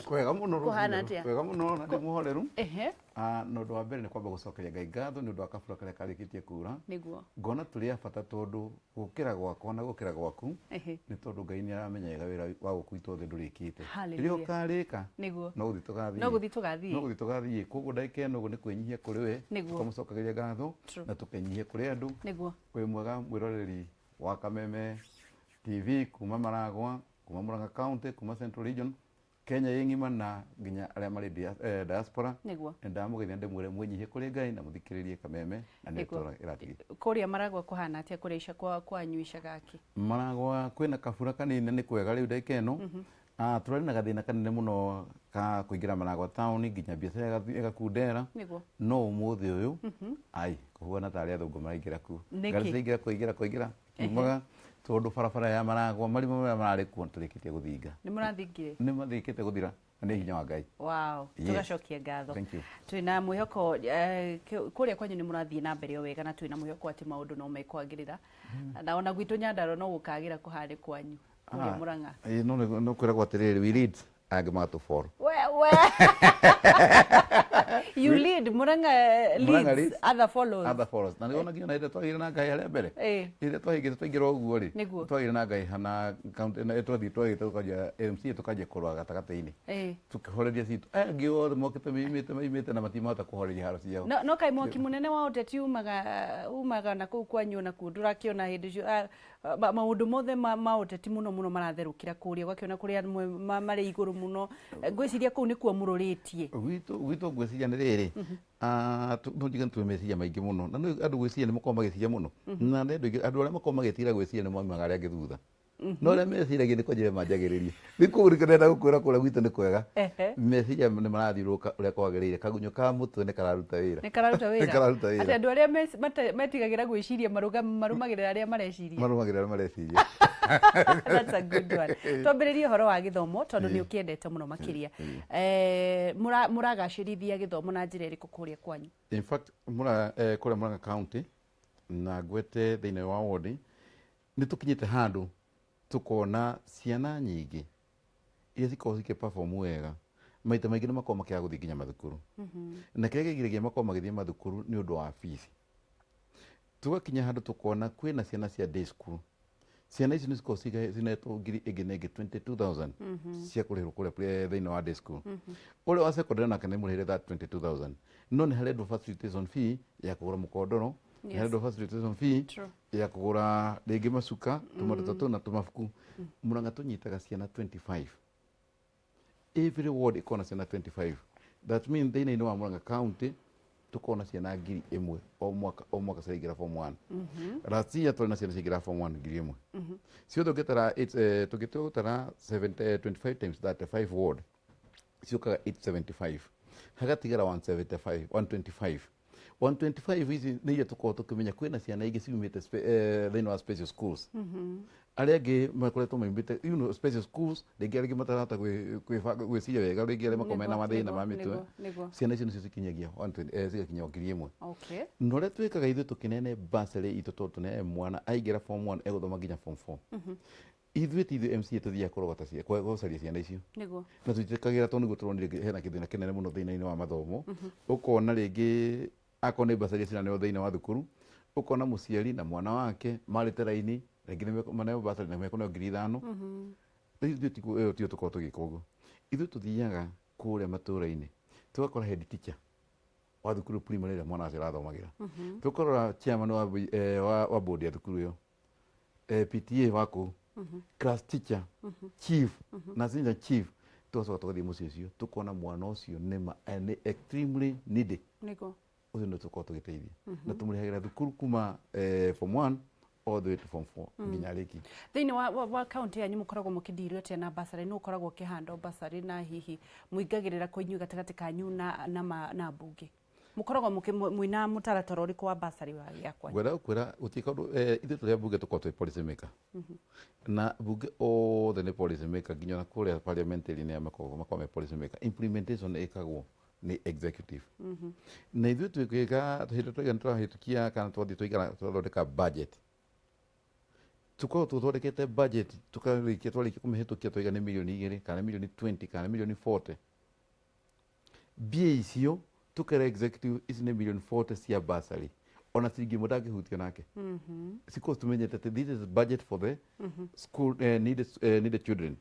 kwega muno kwega muno na ndimuhoreru no ndo wa mbere ni kwamba gucokeria Ngai ngatho ni ndo akabura karia karikitie kura niguo ngona turi abata tondu gukira gwakwa na gukira gwaku ni tondu Ngai ni aramenyaga wira wa gukwitwo thi ndurikite rio karika no guthi tugathie koguo ndaika ino uguo ni kwinyihia kuri we tukamucokeria ngatho na tukenyihia kuri andu kwi mwega mwiroreri wa Kameme TV kuma Maragwa kuma Murang'a County kuma Central Region Kenya yengima na nginya aria mari diaspora ndamugeithia ndimwire mwinyihie kuri Ngai na muthikiririe Kameme na netora iratigi kuria Maragwa kuhana atia kureisha kwa nyuisha gaki Maragwa kwina kabura kanini ni kwega riu ndaika ino turari na gathina kanene muno ka kuingira Maragwa town nginya biacara igakundera no umuthi uyu ai kuhuana tari athungu maraingira ku ngari kuingira kiumaga tondu barabara ya Maragwa marimo marari kuo turikitie guthinga ni mathikite guthira ni hinya wa Ngai wow tugacokia ngatho twina mwihoko kuria kwanyu ni murathie na mbere wega na twina mwihoko ati maundu no mekwagirira na ona gwitu Nyandarua no gukagira kuhari kwanyu kuria Murang'a no kwira gwatiriri we lead agma to for you lead Murang'a leads other follows na niona nginya ide twagira na Ngai aria mbere ide twahigite twaingira uguo ri twagira na Ngai hana county na twathi twagite tukaja MC tukaje kurwa gatagataini tukihoreria citu ngi othe mokite maimite na matimata kuhoreria haro ciao no kai mwoki munene wa uteti umaga na kuu kwanyu na kundura kiona hindi cio maundu mothe ma uteti muno maratherukira kuria gwakiona kuria mari iguru muno ngwiciria kuu ni kuo mururitie gwitu ngwiciria ni riri tundiga twemeciria maingi muno na andu gwiciria ni makoma giciria muno na andu aria makoma gitira gwiciria ni maumaga aria ngithutha no aria meciragia ni kwanjire manjagiririe ni kurikana gukwira kura gwitu ni kwega meciria ni marathiuruka uria kwagiriire kagunyo ka mutwe ni kararuta wira ati andu aria metigagira gwiciria marumagirira aria mareciria that's a good one twambiririe horo wa githomo tondu ni ukiendete muno makiria muragacirithia githomo na njira iriku kuria kwanyu in fact kuria Murang'a County na gwete thiini wa ward ni tukinyite handu tukona ciana nyingi iria cikorwo cikiperform wega maita maingi ni makorwo makiaga guthii nginya mathukuru na kiria gigiragia makorwo magithii mathukuru ni undu wa fees tugakinya handu tukona kwina ciana cia day school ciana ici ni cikorwo cinetwo ngiri ingi na ingi 22,000 cia kurihirwo kuria thiini wa day school uria wa secondary nake ni murihire that 22,000 no ni harendwo facilitation fee ya kugura mukondoro ni harendwo facilitation fee ya kugura ringi macuka tumatatu na tumabuku Murang'a tunyitaga ciana 25 every ward ikona ciana 25 that means thiini wa Murang'a County tukona ciana ngiri imwe o mwaka ciaingira form 1 last year twina ciana ciaingira form 1 ngiri imwe cio tugitara 25 times that 5 ward ciokaga 875 hagatigara 125 hizi ni ile tukorwo tukimenya kwina ciana ingi ciumite thiini wa special schools aria angi makoretwo maimbite special schools ringi aringi matarata gwiciria wega ringi aria makomena mathina ma mitwe ciana icio nicio cikinyagia cigakinya ngiri imwe no ria twikaga ithuĩ tukinene bursary itu tondu tunene mwana aingira form 1 eguthoma nginya form 4 ithuĩ ti ithuĩ MCA tuthiaga kurogota gucaria ciana icio na tutikagira tondu niguo turonire hena kithina kinene muno thiini-ini wa mathomo ukona ringi akorwo ni bursary ciraneo thiini wa thukuru ukona muciari na mwana wake marite raini ringi maneo bursary na mekono ngiri 5 ithuĩ tio tukorwo tugika uguo ithuĩ tuthiaga kuria matura-ini tugakora head teacher wa thukuru primary ĩrĩa mwana wacio arathomagira tukorora chairman wa board ya thukuru iyo PTA wako class teacher chief na senior chief tugacoka tugathii muciĩ ucio tukona mwana ucio ni extremely needy ucio ndio tukorwo tugiteithia na tumurihagira thukuru kuma form 1 all the way to form 4 nginya riki thiini wa county yanyu mukoragwo mukidirio tia na basari no ukoragwo kihando basari na hihi muingagirira kwenyu gatagati kanyu na bunge mukoragwo muina mutaratara uriku wa basari wa yakwa gwera kwera utikondu ithu turia bunge tukorwo twi policy maker na bunge othe ni policy maker nginya na kuria parliamentary ni makome policy maker implementation ikagwo ni executive na ithu twika hindi twigana twahitukia kana twathi twaigana twathondeka budget tukorwo tuthondekete budget twarĩkia kũmĩhĩtũkia twaiga nĩ mirioni 2 kana mirioni 20 kana mirioni 40 mbia icio tukera executive ici nĩ mirioni 40 cia bursary ona ciringi ĩmwe ndangĩhutio nake because tumenyete atĩ this is budget for the school needed children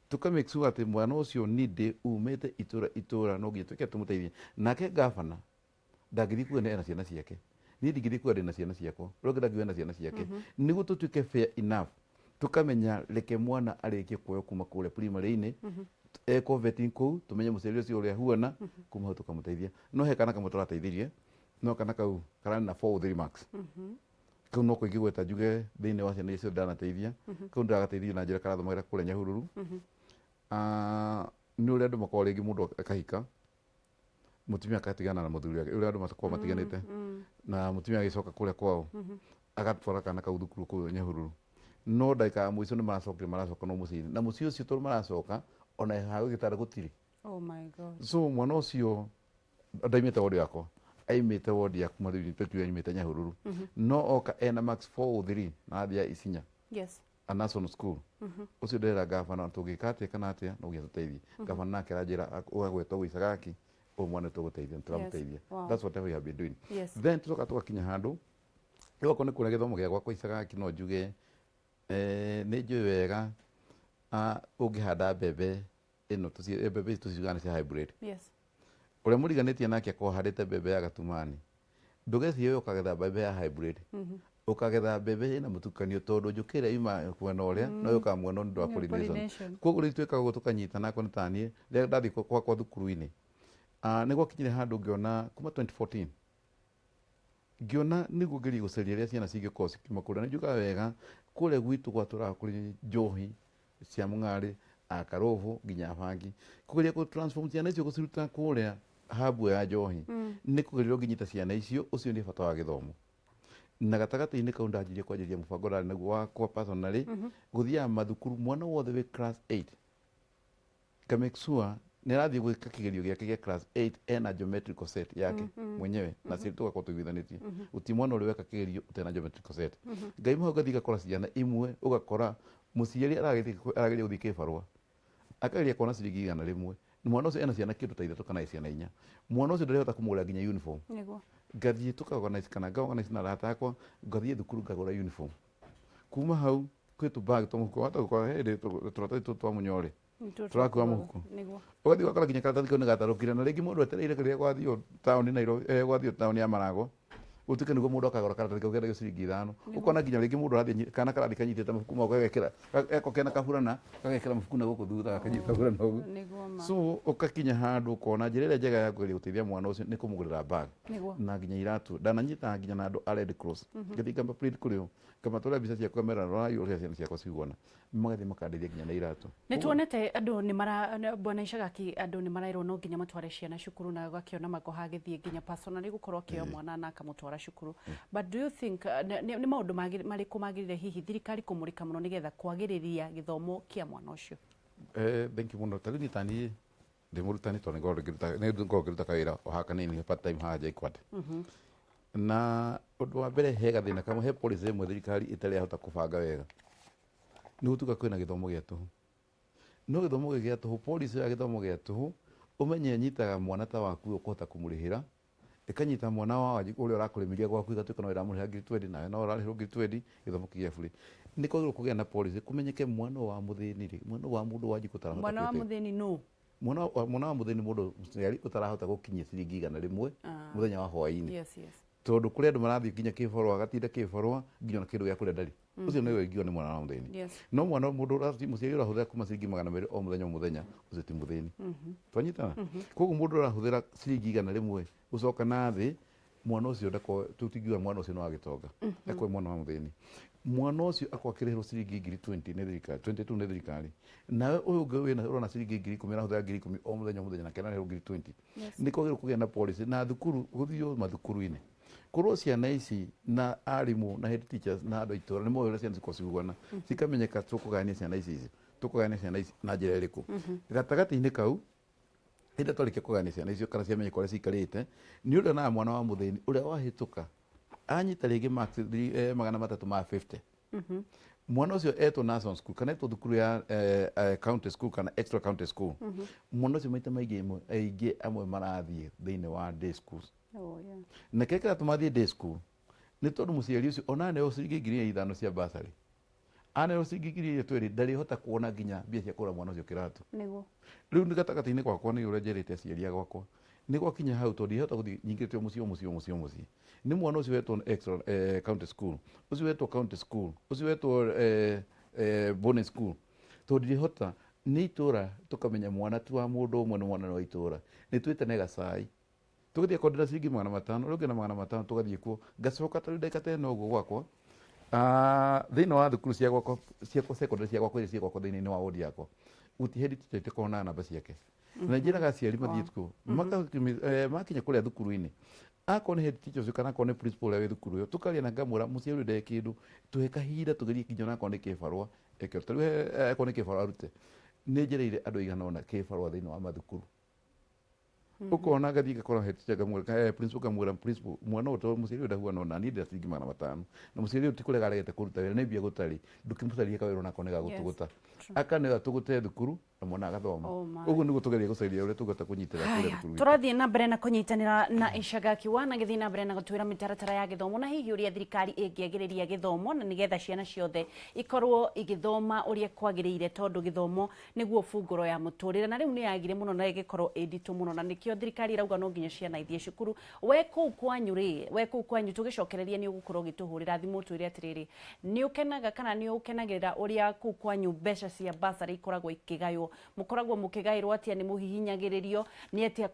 tuka make sure atĩ mwana ũcio ninde umĩte itũra no nginya twĩke tũmũteithie nake gavana ndangĩthiĩ kuga ena ciana ciake niĩ ndingĩthiĩ kuga ndĩna ciana ciakwa ũrĩa ũngĩ ndangĩuga ena ciana ciake nĩguo tũtuĩke fair enough tukamenya reke mwana arĩkie kuoywo kuma kũrĩa primary-inĩ eko vetting kũu tumenye mũciari ũcio ũrĩa huana kuma hau tũkamũteithia no he kana kamwe tũrateithirie no kana kau karani na 4 3 marks kau no kũingĩ gweta njuge thĩinĩ wa ciana icio ndanateithia kau ndagateithio na njĩra karathomagĩra kũrĩa Nyahururu nĩ ũrĩa andũ makoragwo rĩngĩ mũndũ akahika mutumia akatigana na muthuri wake ũrĩa andũ makoragwo matiganĩte na mutumia agĩcoka kũrĩa kwao agatwara kana kau thukuru kũu Nyahururu no ndagĩka ya mũico nĩ maracoka no mũciĩ na mũciĩ ũcio tondũ maracoka ona hau gĩtara gũtirĩ so mwana ũcio ndaimĩte wodi yakwa aimĩte wodi ya kuma thukuru aimĩte Nyahururu no oka ena max 403 na athia Isinya a national school ũcio ndĩrera gavana tũngĩka atĩa kana atĩa no gĩa tũteithie gavana nake aranjĩra ũgagwetwo Gĩcagaki mwana tũgũteithia tũramũteithia that's what we have been doing then tucoka tũgakinya handũ ĩgoko nĩ kũrĩa gĩthomo gĩa gwakwa Gĩcagaki no njuge nĩ njũĩ wega ũngĩhanda mbembe ĩno mbembe ici tũciugaga nĩ cia hybrid ũrĩa mũriganĩtie nake akorwo ahandĩte mbembe ya gatumani ndũgecirie we ũkagetha mbembe ya hybrid ũkagetha mbembe ĩna mũtukanio tondũ njũkĩ ĩrĩa yuma mwena ũrĩa no yũkaga mwena nĩ ũndũ wa pollination koguo rĩu twĩkaga ũguo tũkanyitana akorwo nĩ taniĩ rĩrĩa ndathiĩ gwakwa thukuru-inĩ nĩ gwakinyire handũ ngĩona kuma 2014 ngĩona nĩguo ngerie gũcaria rĩrĩa ciana cingĩkorwo cikiuma kũrĩa nĩ njugaga wega kũrĩa gwitũ gwatũraga kũrĩ njohi cia Mũng'arĩ Akarobo nginya Bangi kũgeria gũ transform ciana icio gũciruta kũrĩa habu ya njohi nĩ kũgeria ũngĩnyita ciana icio ũcio nĩ bata wa gĩthomo na gatagatĩ-inĩ kau ndanjirie kwanjĩria mũbango ndarĩ naguo wakwa personally gũthiaga mathukuru mwana wothe wĩ class 8 ka make sure nĩ arathiĩ gwĩka kĩgerio gĩake gĩa class 8 ena geometrical set yake mwenyewe na sisi tugakorwo tuiguithanĩtie gũtirĩ mwana ũrĩa weka kĩgerio ũtena geometrical set ngai mau gathiĩ gakora ciana imwe ũgakora mũciari arageria gũthiĩ kĩbarũa akageria kuona ciringi 100 mwana ũcio ena ciana kĩndũ ta 3 kana ciana 4 mwana ũcio ndarehota kũmũgũra nginya uniform ngathiĩ tũkaorganize kana ngaorganize na arata akwa ngathiĩ thukuru ngagũra uniform kuma hau kwĩtũ bag tũmũhuko hata gũkorwo hĩndĩ tũratathi twa mũnyore tũrakua mũhuko ũgathiĩ ũgakora nginya karatathi kau nĩ gatarũkire na rĩngĩ mũndũ etereire kĩrĩa gwathio taũni Nairobi gwathio taũni ya Marago gũtuĩke nĩguo mũndũ akagũra karatathi kau kendagio ciringi 5 ũkona nginya rĩngĩ mũndũ arathiĩ kana karathi kanyitĩte mabuku mau gagekĩra eko kena kaburana gagekĩra mabuku na gũkũ thutha gakanyita kaburana ũguo so ũkakinya handũ ũkona njĩra ĩrĩa njega ya kũgeria gũteithia mwana ũcio nĩ kũmũgũrĩra bag na nginya iratũ ndananyita nginya na andũ a Red Cross ngathiĩ ngamba print kũrĩ o ngamatwara mbica ciakwa mera rũrayo ũrĩa ciana ciakwa ciguana magathiĩ makandeithia nginya na iratũ nĩ tuonete andũ nĩ mara bwana Gĩcagaki andũ nĩ marairwo no nginya matware ciana cukuru na gakĩona magoha gĩthiĩ nginya personally gũkorwo kĩo mwana na akamũtwara cukuru but do you think nĩ maũndũ marĩkũ magĩrĩire hihi thirikari kũmũrĩka mũno nĩgetha kwagĩrĩria gĩthomo kĩa mwana ũcio thank you mũno tarĩu niĩ taniĩ ndĩ mũrutani tondũ nĩ ngoragwo ngĩruta kawĩra o haka nini part time haha JKUAT na ũndũ wa mbere he gathĩna kamwe he policy ĩmwe thirikari ĩtarĩ yahota kũbanga wega nĩ gũtuĩka kwĩna gĩthomo gĩa tũhũ no gĩthomo gĩa tũhũ policy ya gĩthomo gĩa tũhũ ũmenye nyitaga mwana ta waku ũkũhota kũmũrĩhĩra ĩkanyita mwana wa ũrĩa ũrakũrĩmĩria gwaku igatuĩka no ĩramũrĩha ngiri 20 nawe no ũrarĩhĩrwo ngiri 20 gĩthomo kĩgĩa bũrĩ nĩ kwagĩrĩirwo kũgĩa na policy kũmenyeke mwana wa mũthĩni rĩ mwana wa mũndũ wanji gũtarahota mwana wa mũthĩni no mwana wa mũthĩni mũndũ mũciari ũtarahota gũkinyia ciringi 100 mũthenya wa hwaĩ-inĩ tondũ kũrĩ andũ marathiĩ nginya kĩbarũa agatinda kĩbarũa nginya na kĩndũ gĩa kũrĩa ndarĩ ũcio nĩwe ingĩona nĩ mwana wa mũthĩni no mwana mũndũ mũciari ũrahũthĩra kuma ciringi 200 o mũthenya ũcio ti mũthĩni twanyitana koguo mũndũ ũrahũthĩra ciringi 100 gũcoka na thĩ mwana ũcio tũtingiuga mwana ũcio no agĩtonga ekwe mwana wa mũthĩni mwana ũcio akwa akĩrĩhĩrwo ciringi ngiri 20 nĩ thirikari 22 nĩ thirikari nawe ũyũ ũngĩ ũrona ciringi ngiri 10 arahũthĩra ngiri 10 o mũthenya na kena arĩhĩrwo ngiri 20 nĩ kwagĩrĩirwo kũgĩa na policy na thukuru gũthiĩ mathukuru-inĩ korwo ciana ici na arimũ na head teachers na andũ itũra nĩ moĩ ũrĩa ciana cikorwo ciguana cikamenyeka tũkũgania ciana ici na njĩra ĩrĩkũ gatagatĩ-inĩ kau hĩndĩ twarĩkia kũgania ciana icio kana ciamenyeka ũrĩa cikarĩte nĩ ũrĩa na mwana wa mũthĩni ũrĩa wahĩtũka anyita rĩngĩ marks 350 mwana ucio etwo national school kana etwo thukuru ya county school kana extra county school mwana ucio maita aingĩ amwe marathiĩ thĩinĩ wa day schools na kĩrĩa kĩratũma athiĩ day school nĩ tondũ mũciari ũcio ona aneo ciringi ngiri 5,000 cia bursary aneo ciringi ngiri 2,000 ndarĩhota kuona nginya mbia cia kũgũra mwana ũcio kĩratũ rĩu nĩ gatagatĩ-inĩ gwakwa nĩ ũrĩa njerĩte aciari gwakwa nĩ gwakinya hau tondũ ndihota gũthiĩ nyingĩte mũciĩ nĩ mwana ũcio wetwo extra county school ũcio wetwo county school ũcio wetwo boarding school tondũ ndihota nĩ itũra tũkamenya mwana tu wa mũndũ ũmwe nĩ mwana wa itũra nĩ twĩtane gacai tũgĩthiĩ kondera ciringi 500 rĩngĩ na 500 tũgathiĩ kuo ngacoka tarĩ ndagĩka ta ĩno ũguo gwakwa thĩinĩ wa thukuru cia gwakwa secondary cia gwakwa iria ciĩ gwakwa thĩinĩ wa ward yakwa gũtirĩ head teacher ĩtakoragwo na namba ciake na njĩraga aciari mathiĩ thukuru makinya kũrĩa thukuru-inĩ akorwo nĩ head teacher ũcio kana akorwo nĩ principal ũrĩa wĩ thukuru ĩyo tũkaria na ngamwĩra mũciari ũyũ ndarĩ kĩndũ tũhe kahinda tũgerie kinya onakorwo nĩ kĩbarũa eke ta rĩu akorwo nĩ kĩbarũa arute nĩ njereire andũ aigana ũna kĩbarũa thĩinĩ wa mathukuru ukona gathi gakora head teacher ngamwĩra principal ngamwĩra principal mwana ũyũ tondũ mũciari ũyũ ndahuana ona niĩ ndĩra ciringi 500 na mũciari ũyũ ti kũrega aregete kũruta wĩra nĩ mbia gũtarĩ ndũkĩmũcaria kawĩra onakorwo nĩ gagũtũgũta akanĩra tũgũte thukuru na mwana agathoma ũguo nĩguo tũgeria gũcaria ũrĩa tũgũta kũnyitĩra kũrĩa thukuru tũrathiĩ na mbere na kũnyitanĩra na Ishagaki wana gĩthiĩ na mbere na gũtwĩra mĩtaratara ya gĩthomo na hihi ũrĩa thirikari ĩngĩagĩrĩria gĩthomo na nĩgetha ciana ciothe ikorwo igĩthoma ũrĩa kwagĩrĩire tondũ gĩthomo nĩguo bungũro ya mũtũrĩre na rĩu nĩ yagire mũno na ĩgĩkorwo ĩnditũ mũno na nĩkĩo thirikari irauga no nginya ciana ithiĩ cukuru we kũu kwanyu tũgĩcokereria nĩ ũgũkorwo ũgĩtũhũrĩra thimũ twĩre atĩrĩrĩ nĩ ũkenaga kana nĩ ũkenagĩrĩra ũrĩa kũu kwanyu mbeca cia bursary ikoragwo ikĩgaywo mũkoragwo mũkĩgaĩrwo atĩa nĩ mũhihinyagĩrĩrio nĩ atĩa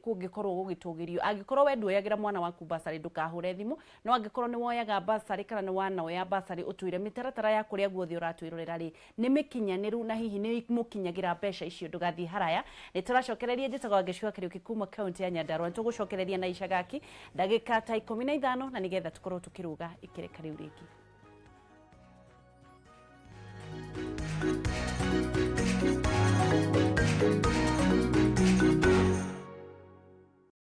kũngĩkorwo gũgĩtũgĩrio angĩkorwo we nduoyagĩra mwana waku bursary ndũkahũre thimũ no angĩkorwo nĩ woyaga bursary kana nĩ wanaoya bursary ũtwĩre mĩtaratara ya kũrĩa guothe ũratwĩrorera rĩ nĩ mĩkinyanĩru na hihi nĩ mũkinyagĩra mbeca icio ndũgathiĩ haraya nĩ tũracokereria njĩtagwo Gĩcua Kariũki kuma kaunti ya Nyandarua tũgũcokereria na Ishagaki ndagĩka ta 15 na nĩgetha tũkorwo tũkĩruga ikereka rĩu rĩngĩ.